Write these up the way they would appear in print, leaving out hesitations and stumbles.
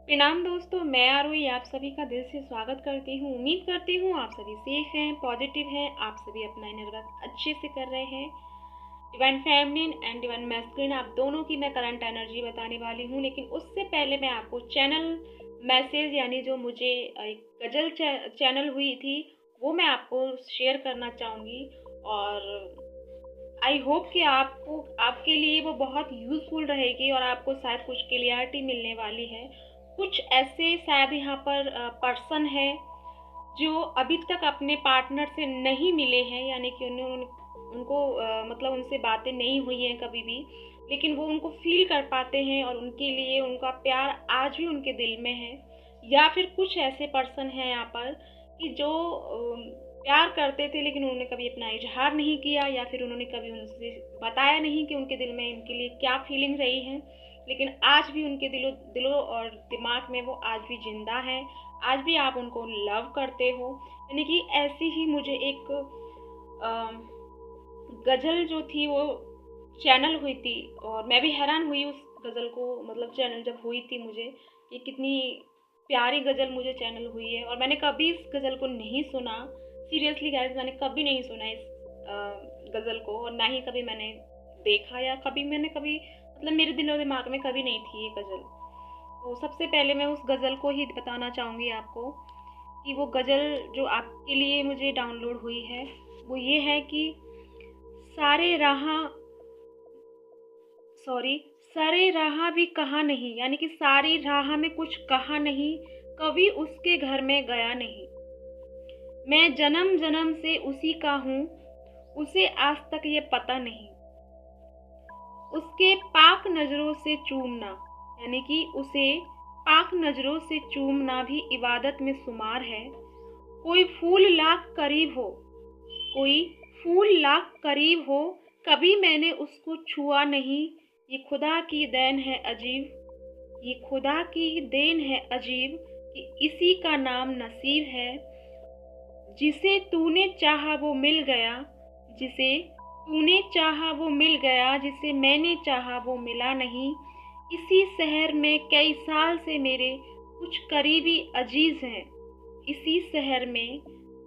प्रणाम दोस्तों, मैं आरोही आप सभी का दिल से स्वागत करती हूँ। उम्मीद करती हूँ आप सभी सेफ हैं, पॉजिटिव हैं, आप सभी अपना इनर वर्क अच्छे से कर रहे हैं। Divine feminine and divine masculine आप दोनों की मैं करंट एनर्जी बताने वाली हूँ, लेकिन उससे पहले मैं आपको चैनल मैसेज यानी जो मुझे एक गज़ल चैनल हुई थी, वो मैं आपको शेयर करना चाहूँगी। और आई होप कि आपको आपके लिए वो बहुत यूज़फुल रहेगी और आपको शायद कुछ क्लियरिटी मिलने वाली है। कुछ ऐसे शायद यहाँ पर पर्सन है जो अभी तक अपने पार्टनर से नहीं मिले हैं, यानी कि उनको मतलब उनसे बातें नहीं हुई हैं कभी भी, लेकिन वो उनको फ़ील कर पाते हैं और उनके लिए उनका प्यार आज भी उनके दिल में है। या फिर कुछ ऐसे पर्सन हैं यहाँ पर कि जो प्यार करते थे लेकिन उन्होंने कभी अपना इज़हार नहीं किया, या फिर उन्होंने कभी उनसे बताया नहीं कि उनके दिल में इनके लिए क्या फीलिंग रही है, लेकिन आज भी उनके दिलों और दिमाग में वो आज भी ज़िंदा हैं। आज भी आप उनको लव करते हो। यानी कि ऐसी ही मुझे एक गज़ल जो थी वो चैनल हुई थी, और मैं भी हैरान हुई उस गज़ल को, मतलब चैनल जब हुई थी मुझे कि कितनी प्यारी गज़ल मुझे चैनल हुई है। और मैंने कभी इस गज़ल को नहीं सुना। सीरियसली गाइस, मैंने कभी नहीं सुना इस गज़ल को, और ना ही कभी मैंने देखा, या कभी मतलब मेरे दिलो दिमाग में कभी नहीं थी ये गज़ल। तो सबसे पहले मैं उस गज़ल को ही बताना चाहूँगी आपको कि वो गज़ल जो आपके लिए मुझे डाउनलोड हुई है वो ये है कि सारे राह सॉरी सारे राह भी कहा नहीं, यानी कि सारी राह में कुछ कहा नहीं, कभी उसके घर में गया नहीं। मैं जन्म जन्म से उसी का हूँ, उसे आज तक ये पता नहीं। उसके पाक नज़रों से चूमना, यानी कि उसे पाक नज़रों से चूमना भी इबादत में शुमार है। कोई फूल लाख करीब हो, कोई फूल लाख करीब हो, कभी मैंने उसको छुआ नहीं। ये खुदा की देन है अजीब, ये खुदा की देन है अजीब कि इसी का नाम नसीब है। जिसे तूने चाहा वो मिल गया, जिसे तूने चाहा वो मिल गया, जिसे मैंने चाहा वो मिला नहीं। इसी शहर में कई साल से मेरे कुछ करीबी अजीज हैं, इसी शहर में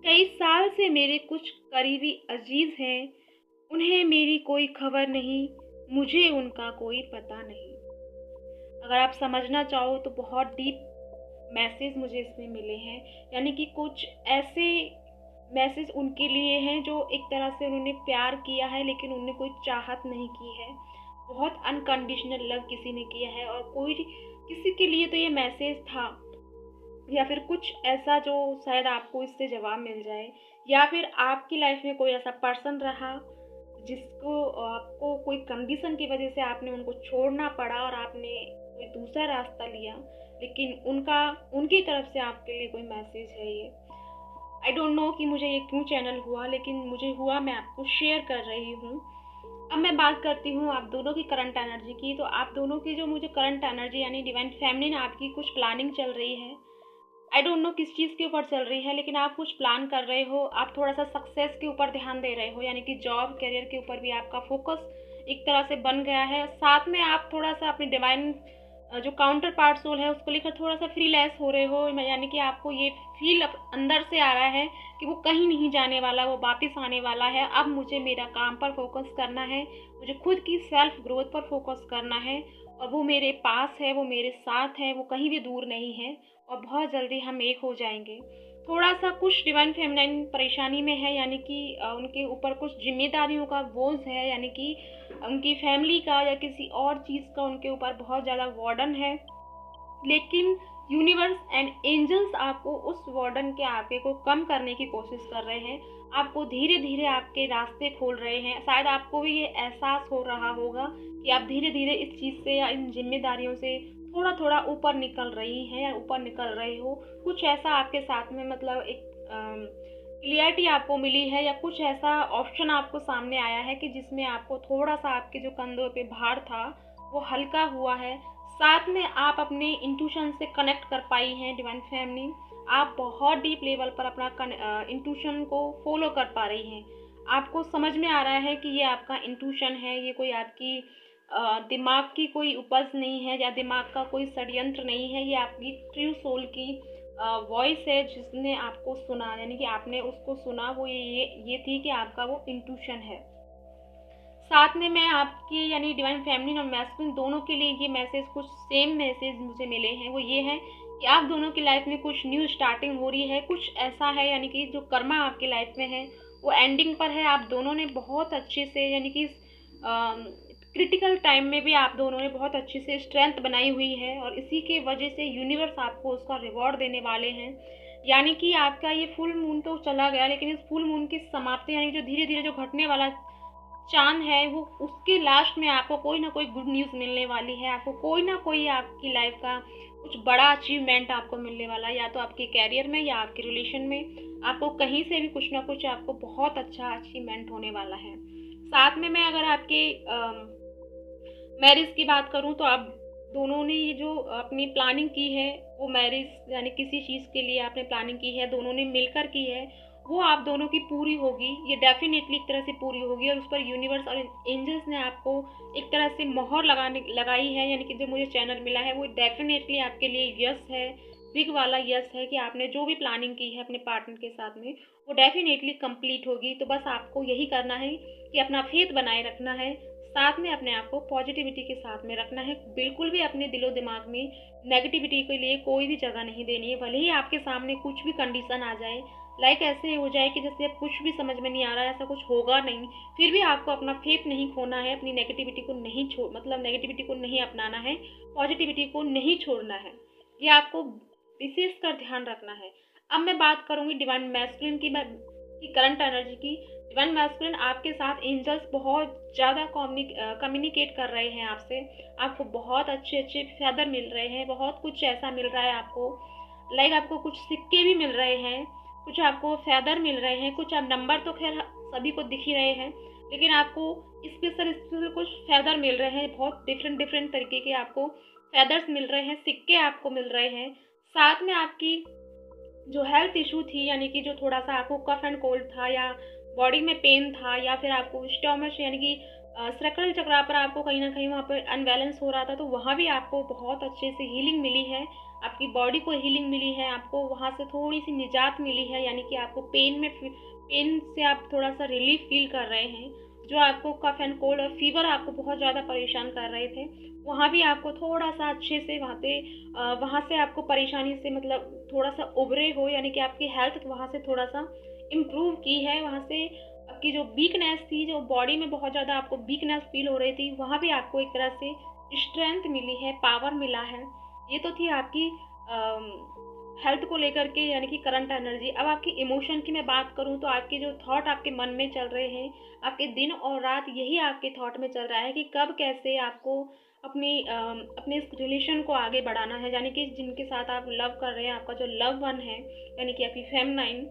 कई साल से मेरे कुछ करीबी अजीज हैं। उन्हें मेरी कोई खबर नहीं, मुझे उनका कोई पता नहीं। अगर आप समझना चाहो तो बहुत डीप मैसेज मुझे इसमें मिले हैं। यानी कि कुछ ऐसे मैसेज उनके लिए हैं जो एक तरह से उन्होंने प्यार किया है लेकिन उन्होंने कोई चाहत नहीं की है। बहुत अनकंडीशनल लव किसी ने किया है, और कोई किसी के लिए तो ये मैसेज था, या फिर कुछ ऐसा जो शायद आपको इससे जवाब मिल जाए। या फिर आपकी लाइफ में कोई ऐसा पर्सन रहा जिसको आपको कोई कंडीशन की वजह से आपने उनको छोड़ना पड़ा और आपने कोई दूसरा रास्ता लिया, लेकिन उनकी तरफ से आपके लिए कोई मैसेज है ये। आई डोंट नो कि मुझे ये क्यों चैनल हुआ, लेकिन मुझे हुआ, मैं आपको शेयर कर रही हूँ। अब मैं बात करती हूँ आप दोनों की करंट एनर्जी की। तो आप दोनों की जो मुझे करंट एनर्जी यानी डिवाइन फेमिनिन आपकी कुछ प्लानिंग चल रही है। आई डोंट नो किस चीज़ के ऊपर चल रही है, लेकिन आप कुछ प्लान कर रहे हो। आप थोड़ा सा सक्सेस के ऊपर ध्यान दे रहे हो, यानी कि जॉब करियर के ऊपर भी आपका फोकस एक तरह से बन गया है। साथ में आप थोड़ा सा अपने डिवाइन जो काउंटर पार्ट सोल है उसको लेकर थोड़ा सा फ्रीलेस हो रहे हो, यानी कि आपको ये फील अंदर से आ रहा है कि वो कहीं नहीं जाने वाला, वो वापस आने वाला है। अब मुझे मेरा काम पर फोकस करना है, मुझे खुद की सेल्फ ग्रोथ पर फोकस करना है, और वो मेरे पास है, वो मेरे साथ है, वो कहीं भी दूर नहीं है, और बहुत जल्दी हम एक हो जाएंगे। थोड़ा सा कुछ डिवाइन फेमिनाइन परेशानी में है, यानी कि उनके ऊपर कुछ जिम्मेदारियों का बोझ है, यानी कि उनकी फैमिली का या किसी और चीज़ का उनके ऊपर बहुत ज़्यादा वार्डन है। लेकिन यूनिवर्स एंड एंजल्स आपको उस वार्डन के आपके को कम करने की कोशिश कर रहे हैं। आपको धीरे धीरे आपके रास्ते खोल रहे हैं। शायद आपको भी ये एहसास हो रहा होगा कि आप धीरे धीरे इस चीज़ से या इन जिम्मेदारियों से थोड़ा थोड़ा ऊपर निकल रही हैं या ऊपर निकल रहे हो। कुछ ऐसा आपके साथ में, मतलब एक क्लियरिटी आपको मिली है, या कुछ ऐसा ऑप्शन आपको सामने आया है कि जिसमें आपको थोड़ा सा आपके जो कंधों पे भार था वो हल्का हुआ है। साथ में आप अपने इंट्यूशन से कनेक्ट कर पाई हैं डिवाइन फैमिली। आप बहुत डीप लेवल पर अपना इंट्यूशन को फॉलो कर पा रही हैं। आपको समझ में आ रहा है कि ये आपका इंट्यूशन है, ये कोई आपकी दिमाग की कोई उपज नहीं है या दिमाग का कोई षड्यंत्र नहीं है। ये आपकी ट्रू सोल की वॉइस है जिसने आपको सुना, यानी कि आपने उसको सुना। वो ये थी कि आपका वो इंट्यूशन है। साथ में मैं आपकी यानी डिवाइन फेमिनिन और मैस्कुलिन दोनों के लिए ये मैसेज, कुछ सेम मैसेज मुझे मिले हैं। वो ये है कि आप दोनों की लाइफ में कुछ न्यू स्टार्टिंग हो रही है, कुछ ऐसा है यानी कि जो कर्मा आपकी लाइफ में है वो एंडिंग पर है। आप दोनों ने बहुत अच्छे से यानी कि क्रिटिकल टाइम में भी आप दोनों ने बहुत अच्छे से स्ट्रेंथ बनाई हुई है और इसी की वजह से यूनिवर्स आपको उसका रिवॉर्ड देने वाले हैं। यानी कि आपका ये फुल मून तो चला गया, लेकिन इस फुल मून की समाप्ति यानी जो धीरे धीरे जो घटने वाला चांद है वो उसके लास्ट में आपको कोई ना कोई गुड न्यूज़ मिलने वाली है। आपको कोई ना कोई आपकी लाइफ का कुछ बड़ा अचीवमेंट आपको मिलने वाला है, या तो आपके कैरियर में या आपके रिलेशन में। आपको कहीं से भी कुछ ना कुछ आपको बहुत अच्छा अचीवमेंट होने वाला है। साथ में मैं अगर आपके मैरिज की बात करूं तो आप दोनों ने ये जो अपनी प्लानिंग की है, वो मैरिज यानी किसी चीज़ के लिए आपने प्लानिंग की है, दोनों ने मिलकर की है, वो आप दोनों की पूरी होगी। ये डेफिनेटली एक तरह से पूरी होगी और उस पर यूनिवर्स और एंजल्स ने आपको एक तरह से मोहर लगाई है। यानी कि जो मुझे चैनल मिला है वो डेफिनेटली आपके लिए यस है, बिग वाला यस है कि आपने जो भी प्लानिंग की है अपने पार्टनर के साथ में वो डेफिनेटली कंप्लीट होगी। तो बस आपको यही करना है कि अपना फेथ बनाए रखना है, साथ में अपने आप को पॉजिटिविटी के साथ में रखना है। बिल्कुल भी अपने दिलो दिमाग में नेगेटिविटी के लिए कोई भी जगह नहीं देनी है। भले ही आपके सामने कुछ भी कंडीशन आ जाए, लाइक ऐसे हो जाए कि जैसे अब कुछ भी समझ में नहीं आ रहा है, ऐसा कुछ होगा नहीं, फिर भी आपको अपना फेथ नहीं खोना है, अपनी नेगेटिविटी को नहीं नेगेटिविटी को नहीं अपनाना है, पॉजिटिविटी को नहीं छोड़ना है। ये आपको विशेष कर ध्यान रखना है। अब मैं बात करूंगी डिवाइन मैस्कुलिन की करंट एनर्जी की। डिवाइन मैस्कुलिन आपके साथ एंजल्स बहुत ज़्यादा कम्युनिकेट कर रहे हैं आपसे। आपको बहुत अच्छे अच्छे फेदर मिल रहे हैं, बहुत कुछ ऐसा मिल रहा है आपको, लाइक आपको कुछ सिक्के भी मिल रहे हैं, कुछ आपको फेदर मिल रहे हैं, कुछ आप नंबर तो खैर सभी को दिख ही रहे हैं, लेकिन आपको स्पेशल स्पेशल कुछ फेदर मिल रहे हैं। बहुत डिफरेंट डिफरेंट तरीके के आपको फेदर्स मिल रहे हैं, सिक्के आपको मिल रहे हैं। साथ में आपकी जो हेल्थ इशू थी, यानी कि जो थोड़ा सा आपको कफ एंड कोल्ड था या बॉडी में पेन था या फिर आपको स्टमच यानी कि सर्कल चक्रा पर आपको कहीं ना कहीं वहाँ पर अनबैलेंस हो रहा था, तो वहाँ भी आपको बहुत अच्छे से हीलिंग मिली है। आपकी बॉडी को हीलिंग मिली है, आपको वहाँ से थोड़ी सी निजात मिली है। यानी कि आपको पेन से आप थोड़ा सा रिलीफ फील कर रहे हैं। जो आपको कफ एंड कोल्ड और फीवर आपको बहुत ज़्यादा परेशान कर रहे थे, वहाँ भी आपको थोड़ा सा अच्छे से वहाँ से आपको परेशानी से थोड़ा सा उभरे हो, यानी कि आपकी हेल्थ वहाँ से थोड़ा सा इम्प्रूव की है। वहाँ से आपकी जो वीकनेस थी, जो बॉडी में बहुत ज़्यादा आपको वीकनेस फील हो रही थी, वहाँ भी आपको एक तरह से स्ट्रेंथ मिली है, पावर मिला है। ये तो थी आपकी हेल्थ को लेकर के यानी कि करंट एनर्जी। अब आपकी इमोशन की मैं बात करूं तो आपके जो थॉट आपके मन में चल रहे हैं, आपके दिन और रात यही आपके थॉट में चल रहा है कि कब कैसे आपको अपने इस रिलेशन को आगे बढ़ाना है। यानी कि जिनके साथ आप लव कर रहे हैं, आपका जो लव वन है यानी कि आपकी फेमिनाइन,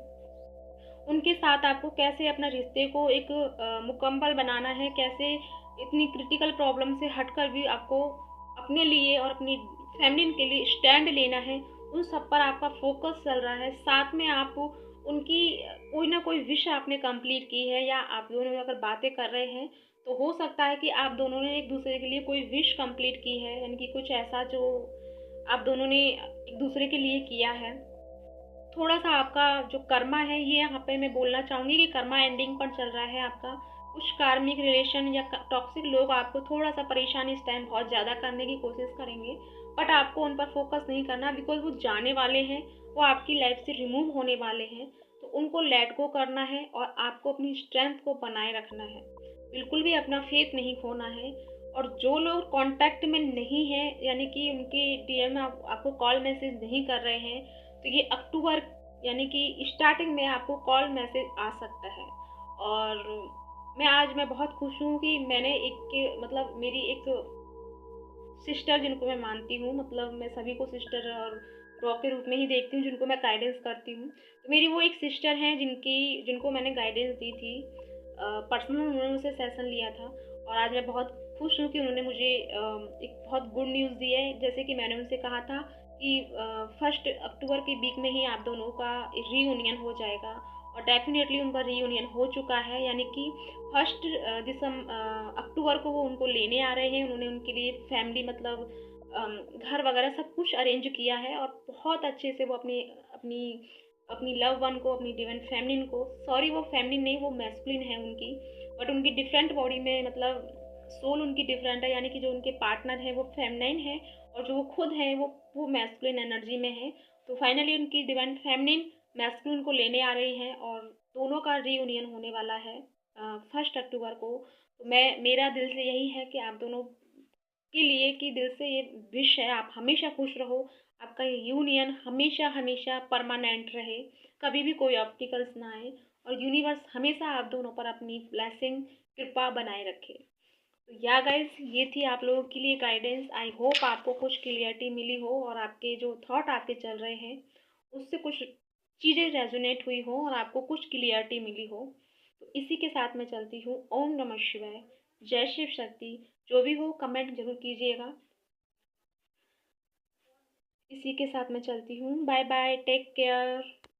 उनके साथ आपको कैसे अपना रिश्ते को एक मुकम्मल बनाना है, कैसे इतनी क्रिटिकल प्रॉब्लम से हटकर भी आपको अपने लिए और अपनी फेमिनिन के लिए स्टैंड लेना है। उन सब पर आपका फोकस चल रहा है। साथ में आप उनकी कोई ना कोई विश आपने कंप्लीट की है, या आप दोनों अगर बातें कर रहे हैं तो हो सकता है कि आप दोनों ने एक दूसरे के लिए कोई विश कंप्लीट की है, यानी कि कुछ ऐसा जो आप दोनों ने एक दूसरे के लिए किया है। थोड़ा सा आपका जो कर्मा है, ये यहाँ पे मैं बोलना चाहूँगी कि कर्मा एंडिंग पर चल रहा है आपका। कुछ कार्मिक रिलेशन या टॉक्सिक लोग आपको थोड़ा सा परेशान इस टाइम बहुत ज़्यादा करने की कोशिश करेंगे, बट आपको उन पर फोकस नहीं करना, बिकॉज वो जाने वाले हैं, वो आपकी लाइफ से रिमूव होने वाले हैं। तो उनको लेट गो करना है और आपको अपनी स्ट्रेंथ को बनाए रखना है, बिल्कुल भी अपना फेथ नहीं खोना है। और जो लोग कांटेक्ट में नहीं है, यानी कि उनके डीएम में आपको कॉल मैसेज नहीं कर रहे हैं, तो ये अक्टूबर यानी कि स्टार्टिंग में आपको कॉल मैसेज आ सकता है। और मैं बहुत खुश हूँ कि मैंने मेरी एक सिस्टर जिनको मैं मानती हूँ, मैं सभी को सिस्टर और ब्रो के रूप में ही देखती हूँ, जिनको मैं गाइडेंस करती हूँ। तो मेरी वो एक सिस्टर हैं जिनको मैंने गाइडेंस दी थी, पर्सनल उन्होंने मुझसे सेशन लिया था। और आज मैं बहुत खुश हूँ कि उन्होंने मुझे एक बहुत गुड न्यूज़ दी है। जैसे कि मैंने उनसे कहा था कि 1 अक्टूबर के वीक में ही आप दोनों का रीयूनियन हो जाएगा और डेफिनेटली उनका रीयूनियन हो चुका है, यानी कि 1 अक्टूबर को वो उनको लेने आ रहे हैं। उन्होंने उनके लिए फैमिली मतलब घर वगैरह सब कुछ अरेंज किया है और बहुत अच्छे से वो अपनी अपनी अपनी लव वन को, अपनी डिवाइन फेमिनिन को, सॉरी वो फेमिनिन नहीं, वो मैस्कुलिन है उनकी, बट उनकी डिफरेंट बॉडी में मतलब सोल उनकी डिफरेंट है, यानी कि जो उनके पार्टनर है वो फेमिनाइन है और जो वो खुद है वो मैस्कुलिन एनर्जी में है। तो फाइनली उनकी डिवाइन फेमिनिन मैस्कुलिन को लेने आ रही है और दोनों का रीयूनियन होने वाला है 1 अक्टूबर को। तो मेरा दिल से यही है कि आप दोनों के लिए, कि दिल से ये विश है, आप हमेशा खुश रहो, आपका ये यूनियन हमेशा हमेशा परमानेंट रहे, कभी भी कोई ऑब्स्टिकल्स ना आए और यूनिवर्स हमेशा आप दोनों पर अपनी ब्लेसिंग कृपा बनाए रखे। तो या गाइस, ये थी आप लोगों के लिए गाइडेंस। आई होप आपको कुछ क्लियरिटी मिली हो और आपके जो थॉट आपके चल रहे हैं उससे कुछ चीज़ें रेजोनेट हुई हो और आपको कुछ क्लियरिटी मिली हो। तो इसी के साथ मैं चलती हूँ। ओम नमः शिवाय, जय शिव शक्ति। जो भी हो कमेंट जरूर कीजिएगा। इसी के साथ मैं चलती हूँ। Bye bye, take care.